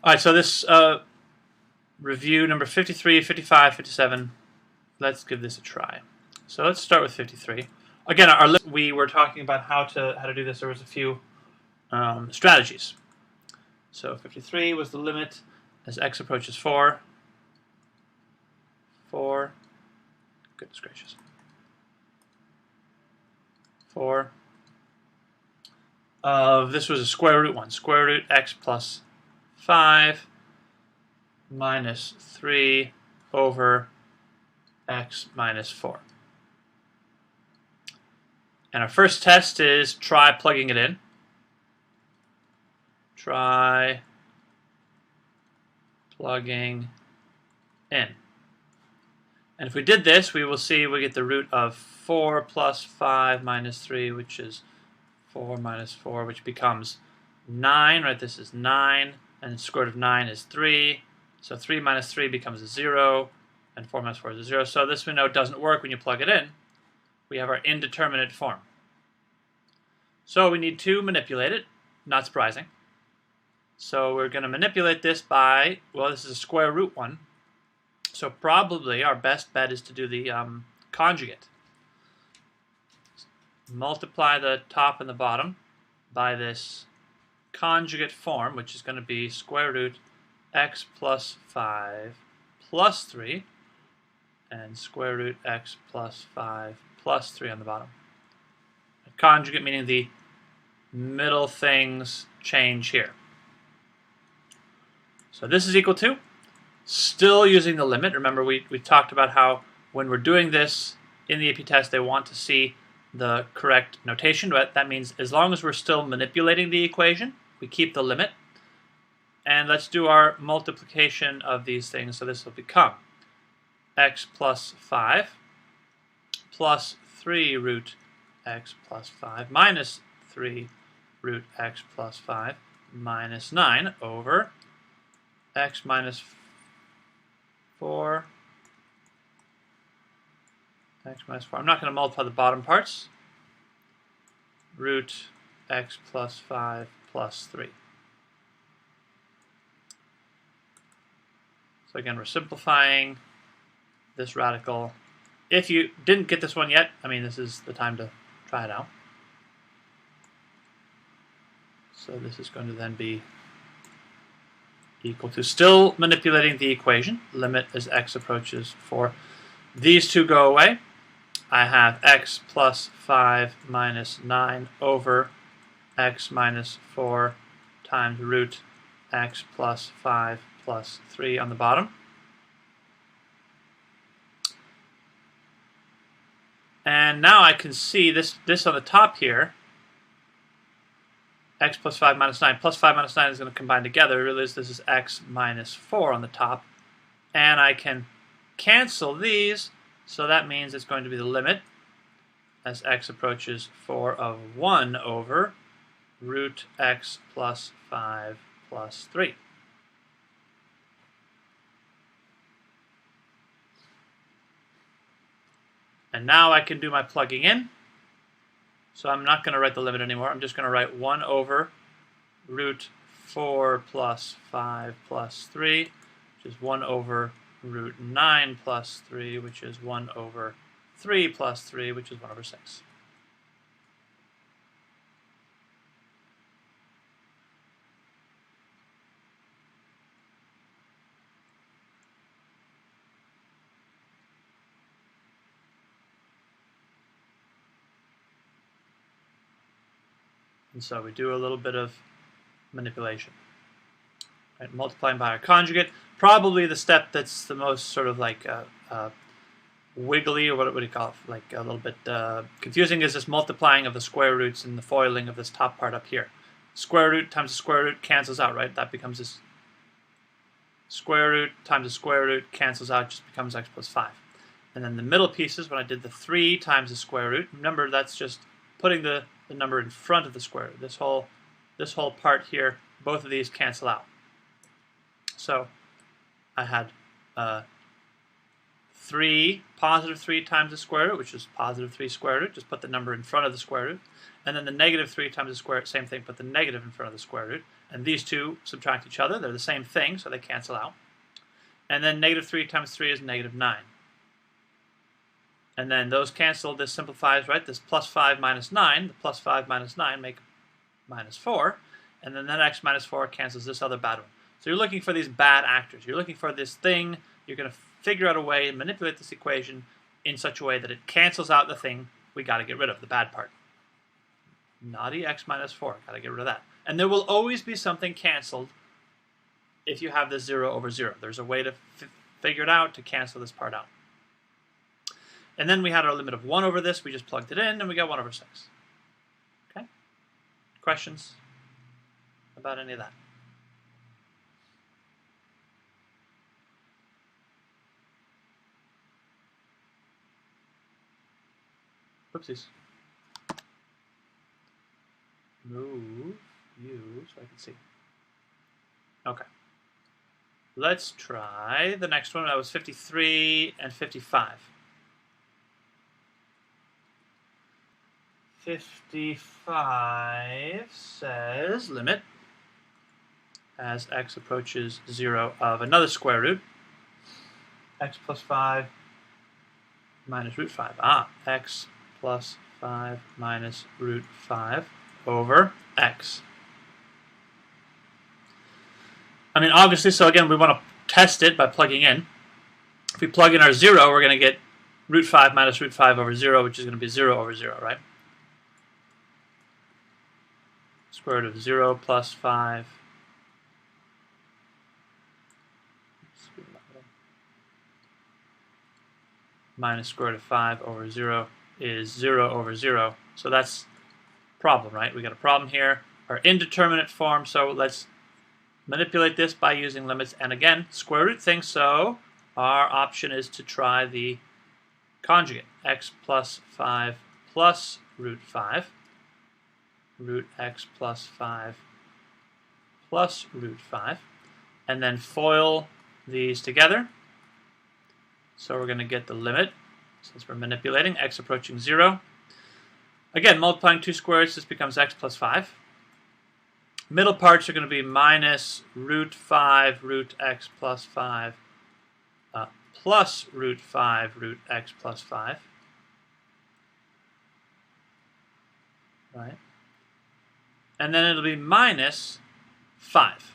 All right, so this review number 53, 55, 57. Let's give this a try. So let's start with 53. Again, our list, we were talking about how to do this. There was a few strategies. So 53 was the limit as x approaches 4. 4. Goodness gracious. 4. This was a square root one. Square root x plus 5 minus 3 over x minus 4. And our first test is try plugging it in. Try plugging in. And if we did this, we will see we get the root of 4 plus 5 minus 3, which is 4 minus 4, which becomes 9, right? This is 9, and the square root of 9 is 3. So 3 minus 3 becomes a 0, and 4 minus 4 is a 0. So this we know doesn't work when you plug it in. We have our indeterminate form. So we need to manipulate it. Not surprising. So we're going to manipulate this by, well, this is a square root one. So probably our best bet is to do the conjugate. Multiply the top and the bottom by this conjugate form, which is going to be square root x plus 5 plus 3, and square root x plus 5 plus 3 on the bottom. A conjugate meaning the middle things change here. So this is equal to, still using the limit. Remember we talked about how when we're doing this in the AP test, they want to see the correct notation. But that means as long as we're still manipulating the equation, we keep the limit. And let's do our multiplication of these things. So this will become x plus 5 plus 3 root x plus 5 minus 3 root x plus 5 minus 9 over x minus 4 x minus 4. I'm not going to multiply the bottom parts. Root x plus 5 plus 3. So again, we're simplifying this radical. If you didn't get this one yet, I mean, this is the time to try it out. So this is going to then be equal to, still manipulating the equation, limit as x approaches 4. These two go away. I have x plus 5 minus 9 over x minus 4 times root x plus 5 plus 3 on the bottom. And now I can see this on the top here, x plus 5 minus 9. Plus 5 minus 9 is going to combine together. Realize this is x minus 4 on the top. And I can cancel these, so that means it's going to be the limit as x approaches 4 of 1 over root x plus 5 plus 3. And now I can do my plugging in. So I'm not going to write the limit anymore. I'm just going to write 1 over root 4 plus 5 plus 3, which is 1 over root 9 plus 3, which is 1 over 3 plus 3, which is 1 over 6. And so we do a little bit of manipulation. Right, multiplying by our conjugate, probably the step that's the most sort of like wiggly, or what do you call it, like a little bit confusing, is this multiplying of the square roots and the foiling of this top part up here. Square root times the square root cancels out, right? That becomes this square root times the square root cancels out, just becomes x plus 5. And then the middle pieces, when I did the 3 times the square root, remember that's just putting the number in front of the square root. This whole part here, both of these cancel out. So I had positive 3 times the square root, which is positive 3 square root. Just put the number in front of the square root. And then the negative 3 times the square root, same thing, put the negative in front of the square root. And these two subtract each other. They're the same thing, so they cancel out. And then negative 3 times 3 is negative 9. And then those cancel. This simplifies, right? This plus 5 minus 9. The plus 5 minus 9 make minus 4. And then that x minus 4 cancels this other bad one. So you're looking for these bad actors. You're looking for this thing. You're going to figure out a way to manipulate this equation in such a way that it cancels out the thing we got to get rid of, the bad part. Naughty x minus 4. Got to get rid of that. And there will always be something canceled if you have this 0 over 0. There's a way to figure it out to cancel this part out. And then we had our limit of 1 over this. We just plugged it in, and we got 1 over 6. Okay? Questions about any of that? Whoopsies. Move you so I can see. Okay. Let's try the next one. That was 53 and 55. 55 says limit as x approaches 0 of another square root, x plus 5 minus root 5. X plus 5 minus root 5 over x. I mean, obviously, so again, we want to test it by plugging in. If we plug in our 0, we're going to get root 5 minus root 5 over 0, which is going to be 0 over 0, right? Square root of 0 plus 5 minus square root of 5 over 0 is 0 over 0. So that's a problem, right? We got a problem here. Our indeterminate form, so let's manipulate this by using limits. And again, square root things, so our option is to try the conjugate. X plus 5 plus root 5. Root x plus 5 plus root 5. And then FOIL these together. So we're going to get the limit, since we're manipulating, x approaching 0. Again, multiplying 2 squares, this becomes x plus 5. Middle parts are going to be minus root 5 root x plus 5 plus root 5 root x plus 5. Right? And then it'll be minus 5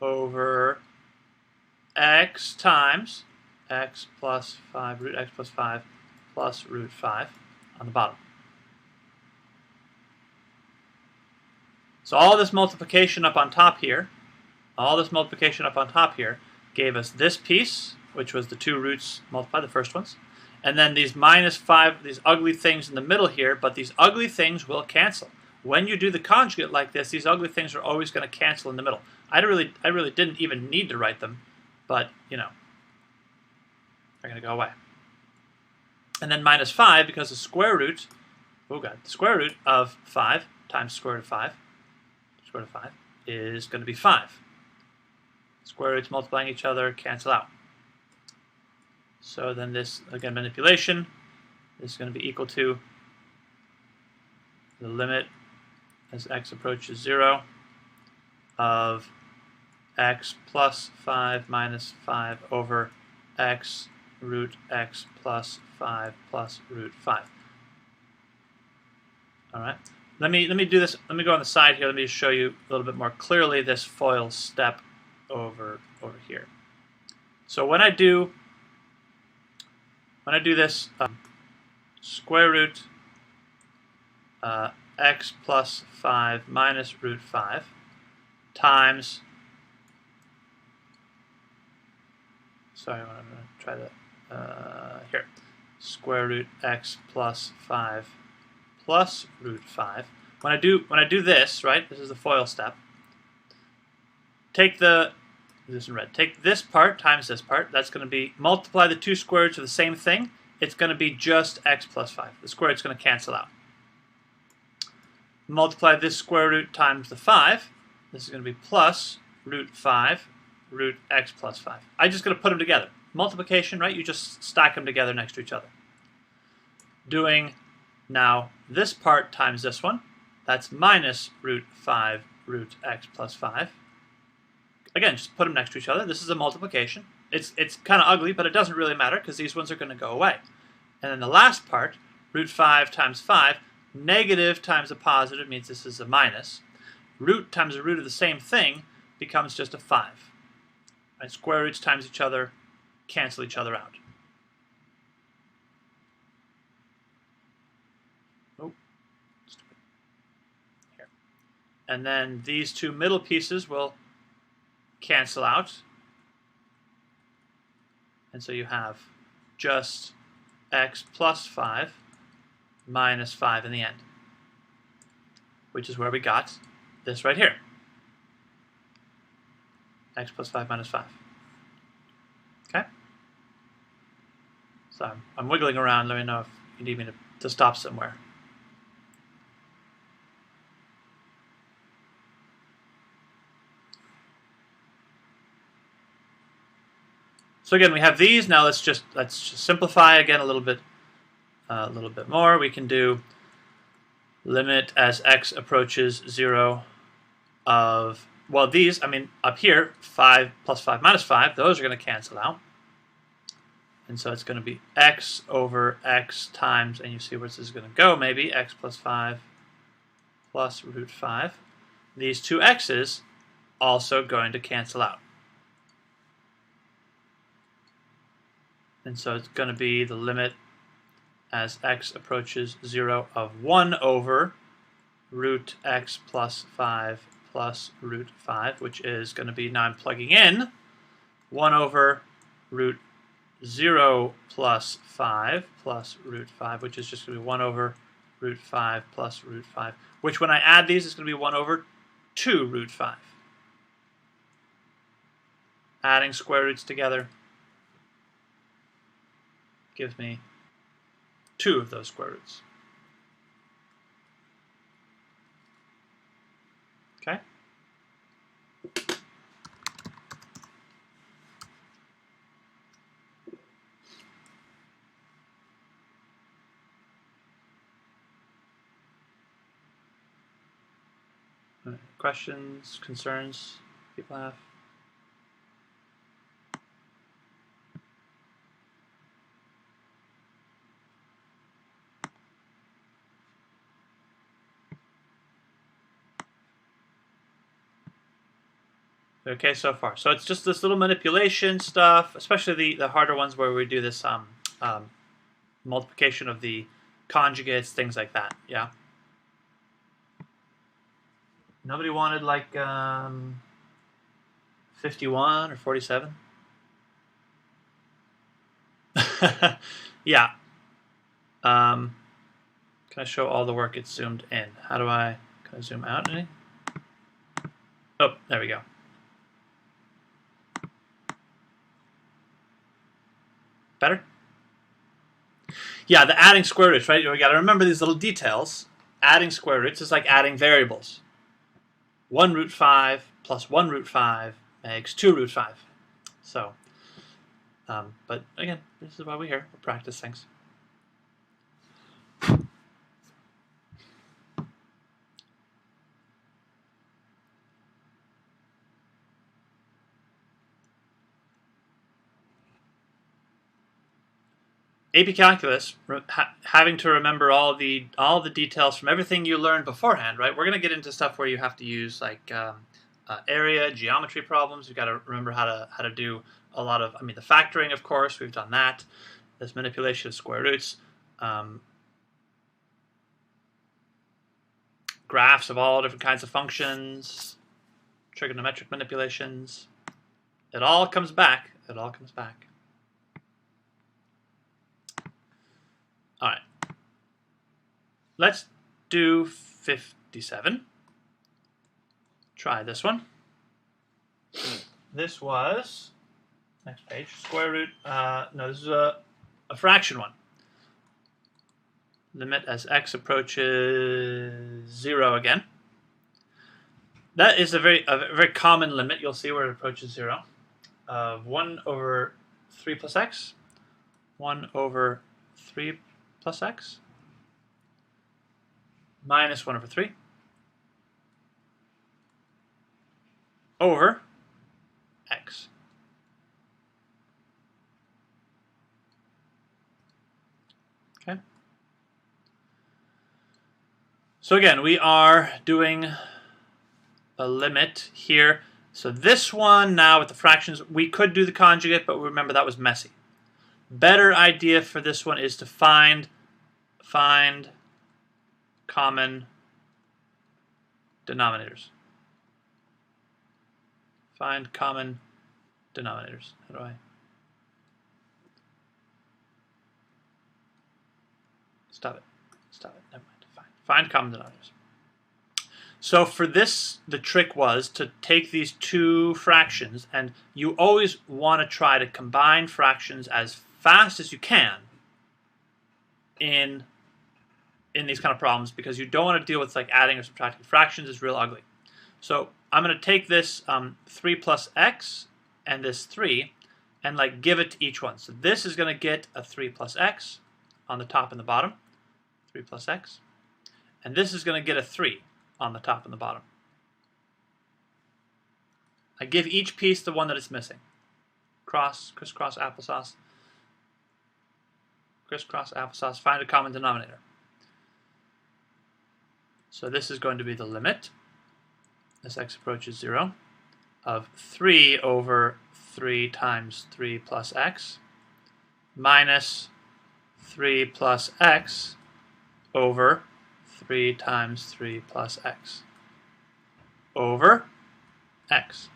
over x times x plus 5 root x plus 5 plus root 5 on the bottom. So all this multiplication up on top here, gave us this piece, which was the 2 roots multiplied, the first ones, and then these minus 5, these ugly things in the middle here, but these ugly things will cancel. When you do the conjugate like this, these ugly things are always going to cancel in the middle. I really didn't even need to write them, but, you know, they're going to go away. And then minus 5, because the square root, the square root of 5 times square root of 5, square root of 5, is going to be 5. Square roots multiplying each other cancel out. So then this, again, manipulation is going to be equal to the limit as x approaches 0 of x plus 5 minus 5 over x root x plus 5 plus root 5. All right. Let me do this. Let me go on the side here. Let me just show you a little bit more clearly this FOIL step over here. So when I do this square root x plus 5 minus root 5 times, sorry, I'm going to try that here, square root x plus 5 plus root 5. When I do this, right, this is the FOIL step. Take this in red. Take this part times this part. That's going to be, multiply the 2 square roots of the same thing. It's going to be just x plus 5. The square root's going to cancel out. Multiply this square root times the 5. This is going to be plus root 5 root x plus 5. I'm just going to put them together. Multiplication, right? You just stack them together next to each other. Doing now this part times this one. That's minus root 5 root x plus 5. Again, just put them next to each other. This is a multiplication. It's kind of ugly, but it doesn't really matter because these ones are going to go away. And then the last part, root 5 times 5, negative times a positive means this is a minus. Root times the root of the same thing becomes just a 5. Right? Square roots times each other cancel each other out. Oh, here. And then these two middle pieces will cancel out. And so you have just x plus 5 minus 5 in the end, which is where we got this right here. X plus 5 minus 5. Okay? So I'm wiggling around. Let me know if you need me to stop somewhere. So again, we have these. Now let's just simplify again a little bit more. We can do limit as x approaches 0 of, well, these, I mean, up here, 5 plus 5 minus 5, those are going to cancel out. And so it's going to be x over x times, and you see where this is going to go, maybe, x plus 5 plus root 5. These two x's also going to cancel out. And so it's going to be the limit as x approaches 0 of 1 over root x plus 5 plus root 5, which is going to be, now I'm plugging in, 1 over root 0 plus 5 plus root 5, which is just going to be 1 over root 5 plus root 5, which when I add these is going to be 1 over 2 root 5. Adding square roots together gives me 2 of those square roots. Okay? Questions, concerns people have? Okay, so far. So it's just this little manipulation stuff, especially the harder ones where we do this multiplication of the conjugates, things like that. Yeah. Nobody wanted like 51 or 47? Yeah. Can I show all the work it's zoomed in? How do I, can I zoom out any? Oh, there we go. Better? Yeah, the adding square roots, right? We got to remember these little details. Adding square roots is like adding variables. 1 root 5 plus 1 root 5 makes 2 root 5. So, but again, this is why we're here. We'll practice things. AP Calculus, having to remember all the details from everything you learned beforehand, right? We're going to get into stuff where you have to use like area, geometry problems. You've got to remember how to do a lot of, I mean, the factoring, of course, we've done that. This manipulation of square roots, graphs of all different kinds of functions, trigonometric manipulations. It all comes back. It all comes back. All right, let's do 57. Try this one. This was, next page, square root, no, this is a fraction one. Limit as x approaches 0 again. That is a very common limit. You'll see where it approaches 0. of 1 over 3 plus x, 1 over 3 plus x, minus 1 over 3, over x. Okay. So again, we are doing a limit here. So this one now with the fractions, we could do the conjugate, but remember that was messy. Better idea for this one is to find common denominators. Find common denominators. How do I? Stop it. Never mind. Find common denominators. So for this, the trick was to take these two fractions, and you always want to try to combine fractions as fast as you can in these kind of problems, because you don't want to deal with like adding or subtracting fractions. Is real ugly. So I'm going to take this 3 plus x and this 3 and like give it to each one. So this is going to get a 3 plus x on the top and the bottom, 3 plus x, and this is going to get a 3 on the top and the bottom. I give each piece the one that it's missing. Crisscross applesauce. Crisscross applesauce. Find a common denominator. So this is going to be the limit, as x approaches 0, of 3 over 3 times 3 plus x minus 3 plus x over 3 times 3 plus x over x.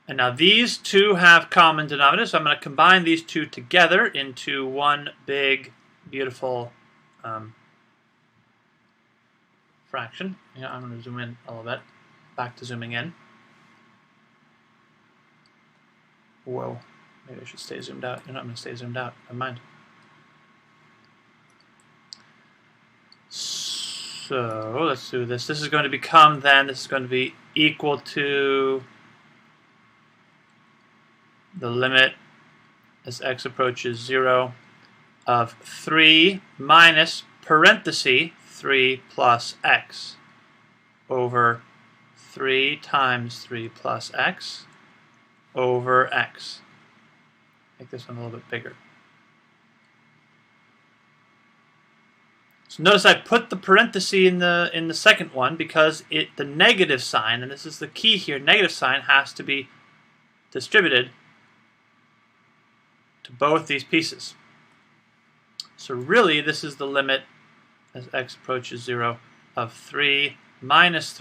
And now these two have common denominators, so I'm going to combine these two together into one big, beautiful fraction. Yeah, I'm going to zoom in a little bit. Back to zooming in. Whoa, maybe I should stay zoomed out. You're not going to stay zoomed out. Never mind. So let's do this. This is going to become then, this is going to be equal to the limit as x approaches 0 of 3 minus parenthesis 3 plus x over 3 times 3 plus x over x. Make this one a little bit bigger. So notice I put the parenthesis in the second one because the negative sign, and this is the key here, negative sign has to be distributed to both these pieces. So really this is the limit as x approaches 0 of 3 minus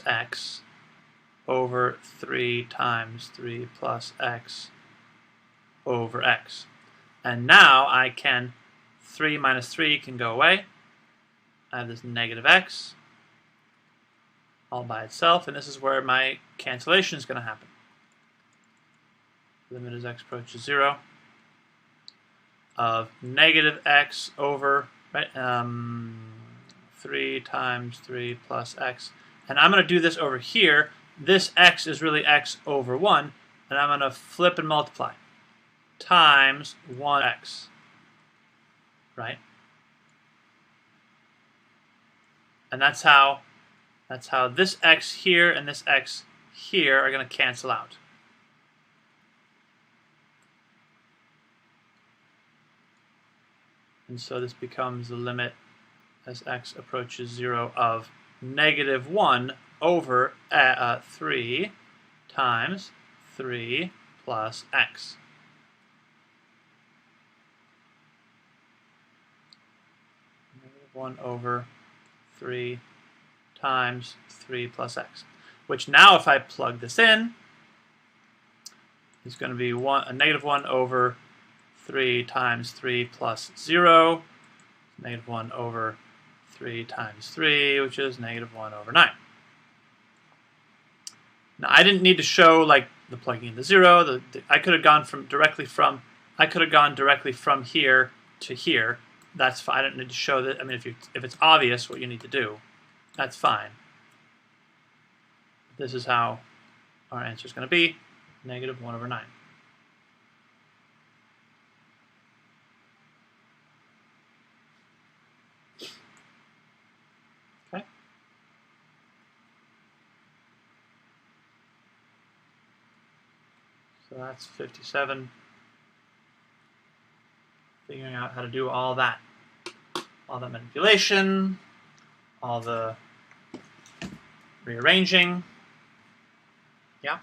x over 3 times 3 plus x over x. And now I can, 3 minus 3 can go away. I have this negative x all by itself, and this is where my cancellation is going to happen. Limit as x approaches 0 of negative x over 3 times 3 plus x. And I'm going to do this over here. This x is really x over 1, and I'm going to flip and multiply. Times 1x. Right? And that's how this x here and this x here are going to cancel out. And so this becomes the limit as x approaches 0 of negative 1 over 3 times 3 plus x. Negative 1 over 3 times 3 plus x. Which now if I plug this in, is going to be a negative 1 over 3 times 3 plus 0, negative 1 over 3 times 3, which is negative 1 over 9. Now I didn't need to show like the plugging in the 0. I could have gone directly from here to here. That's fine. I don't need to show that. I mean, if it's obvious what you need to do, that's fine. this is how our answer is going to be, negative 1 over 9. Okay. So that's 57. Figuring out how to do all that manipulation, all the rearranging. Yeah.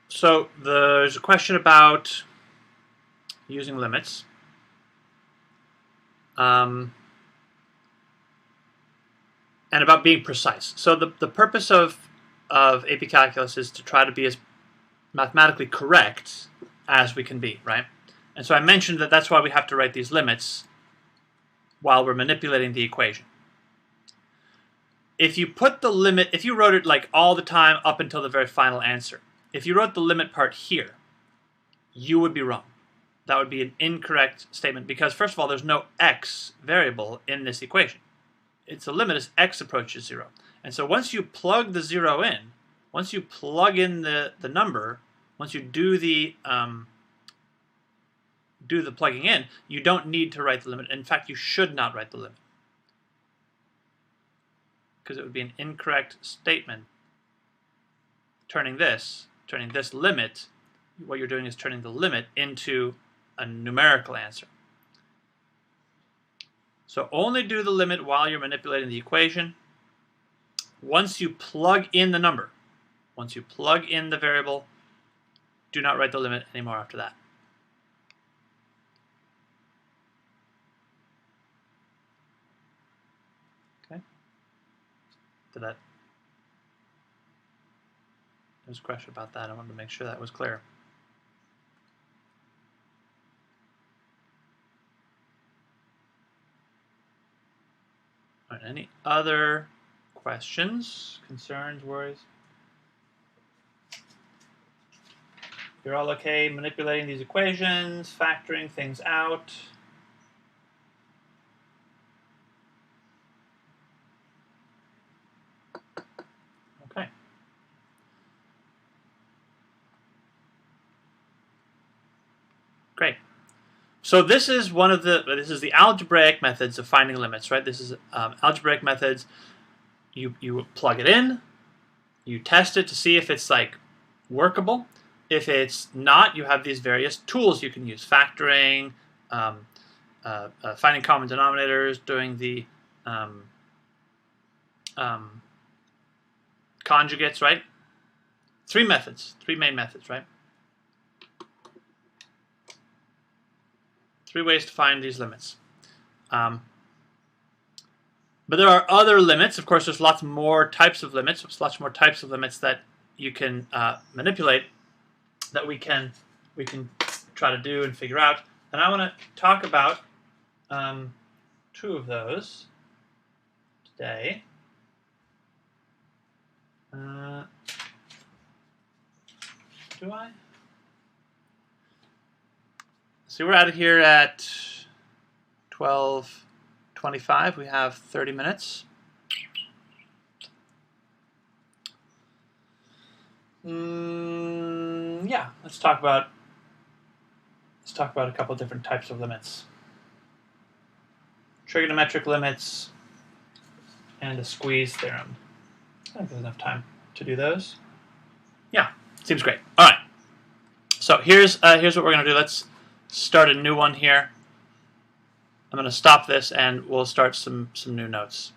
So there's a question about using limits. And about being precise. So the purpose of AP Calculus is to try to be as mathematically correct as we can be, right? And so I mentioned that that's why we have to write these limits while we're manipulating the equation. If you put the limit, if you wrote it like all the time up until the very final answer, if you wrote the limit part here, you would be wrong. That would be an incorrect statement because, first of all, there's no x variable in this equation. It's a limit as x approaches 0. And so once you plug the 0 in, once you plug in the number, once you do the plugging in, you don't need to write the limit. In fact, you should not write the limit because it would be an incorrect statement. Turning this limit, what you're doing is turning the limit into a numerical answer. So only do the limit while you're manipulating the equation. Once you plug in the number, once you plug in the variable, do not write the limit anymore after that. Okay. There was a question about that. I wanted to make sure that was clear. All right, any other questions, concerns, worries? You're all okay manipulating these equations, factoring things out? Okay. Great. So this is the algebraic methods of finding limits, right? This is algebraic methods. You plug it in, you test it to see if it's like workable. If it's not, you have these various tools you can use: factoring, finding common denominators, doing the conjugates, right? Three main methods, right? 3 ways to find these limits. But there are other limits. Of course, there's lots more types of limits. There's lots more types of limits that you can manipulate, that we can try to do and figure out. And I want to talk about 2 of those today. Do I? So we're out of here at 12:25. We have 30 minutes. Yeah, let's talk about a couple different types of limits. Trigonometric limits and a squeeze theorem. I think there's enough time to do those. Yeah, seems great. All right. So here's what we're going to do. Let's start a new one here. I'm going to stop this and we'll start some new notes.